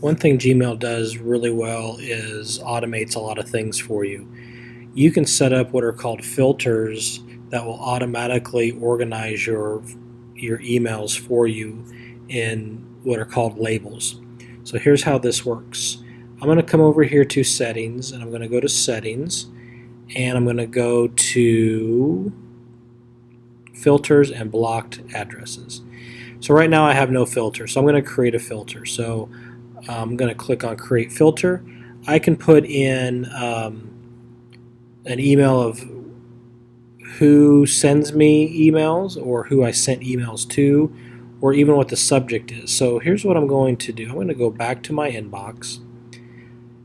One thing Gmail does really well is automates a lot of things for you. You can set up what are called filters that will automatically organize your emails for you in what are called labels. So here's how this works. I'm going to come over here to settings, and I'm going to go to settings, and I'm going to go to filters and blocked addresses. So right now I have no filter, so I'm going to create a filter. So I'm going to click on create filter. I can put in an email of who sends me emails or who I sent emails to, or even what the subject is. So here's what I'm going to do. I'm going to go back to my inbox.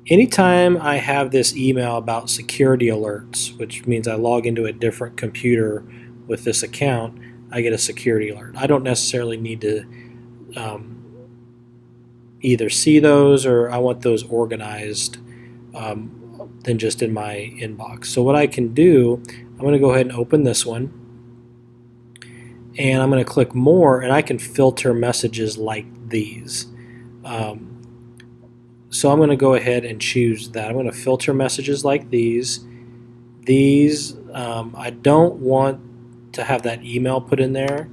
Anytime I have this email about security alerts, which means I log into a different computer with this account, I get a security alert. I don't necessarily need to either see those, or I want those organized than just in my inbox. So what I can do, I'm going to go ahead and open this one, and I'm going to click more, and I can filter messages like these. So I'm going to go ahead and choose that. I'm going to filter messages like these. I don't want to have that email put in there,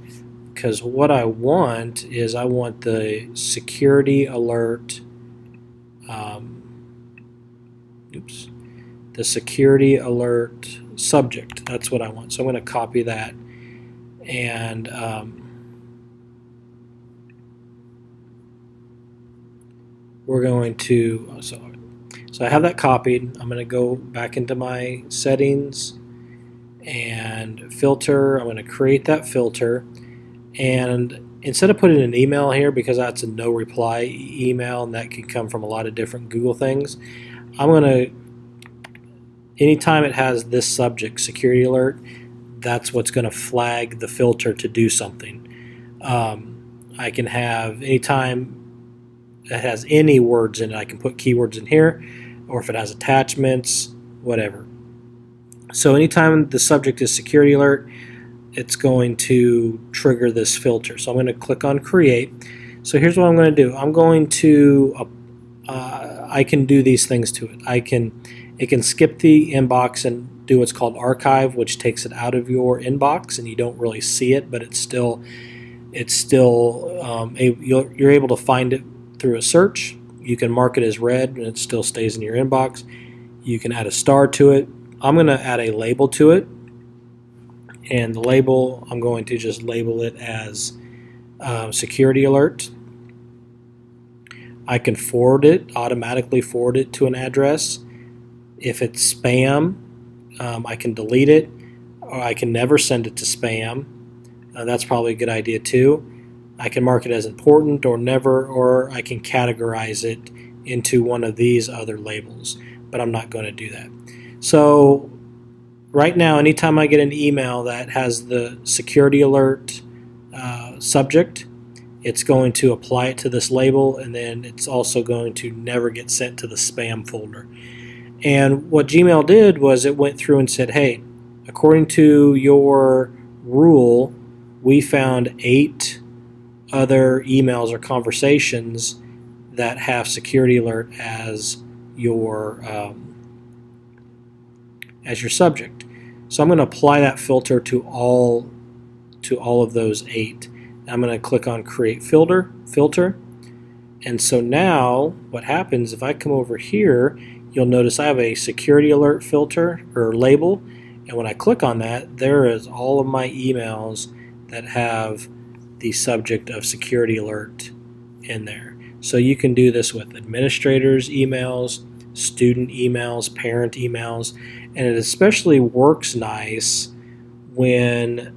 because what I want is I want the security alert, the security alert subject. That's what I want. So I'm going to copy that, and we're going to, so I have that copied. I'm going to go back into my settings and filter. I'm going to create that filter, and instead of putting an email here, because that's a no reply email and that can come from a lot of different Google things, I'm going to, anytime it has this subject, security alert, that's what's going to flag the filter to do something. I can have, anytime it has any words in it, I can put keywords in here, or if it has attachments, whatever. So anytime the subject is security alert, it's going to trigger this filter. So I'm going to click on create. So here's what I'm going to do. I'm going to, I can do these things to it. It can skip the inbox and do what's called archive, which takes it out of your inbox and you don't really see it, but you're able to find it through a search. You can mark it as read and it still stays in your inbox. You can add a star to it. I'm going to add a label to it, and the label, I'm going to just label it as security alert. I can automatically forward it to an address. If it's spam, I can delete it, or I can never send it to spam. That's probably a good idea too. I can mark it as important or never, or I can categorize it into one of these other labels, but I'm not going to do that. So right now, anytime I get an email that has the security alert subject, it's going to apply it to this label, and then it's also going to never get sent to the spam folder. And what Gmail did was it went through and said, hey, according to your rule, we found 8 other emails or conversations that have security alert as your subject. So I'm going to apply that filter to all of those 8. I'm going to click on create filter, and so now what happens, if I come over here, you'll notice I have a security alert filter or label, and when I click on that, there is all of my emails that have the subject of security alert in there. So you can do this with administrators' emails, student emails, parent emails, and it especially works nice when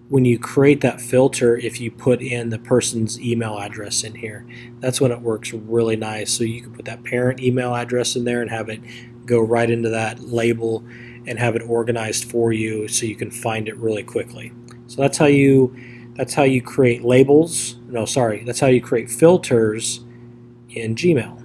you create that filter. If you put in the person's email address in here, that's when it works really nice. So you can put that parent email address in there and have it go right into that label and have it organized for you so you can find it really quickly. So that's how you create labels. No, sorry, that's how you create filters in Gmail.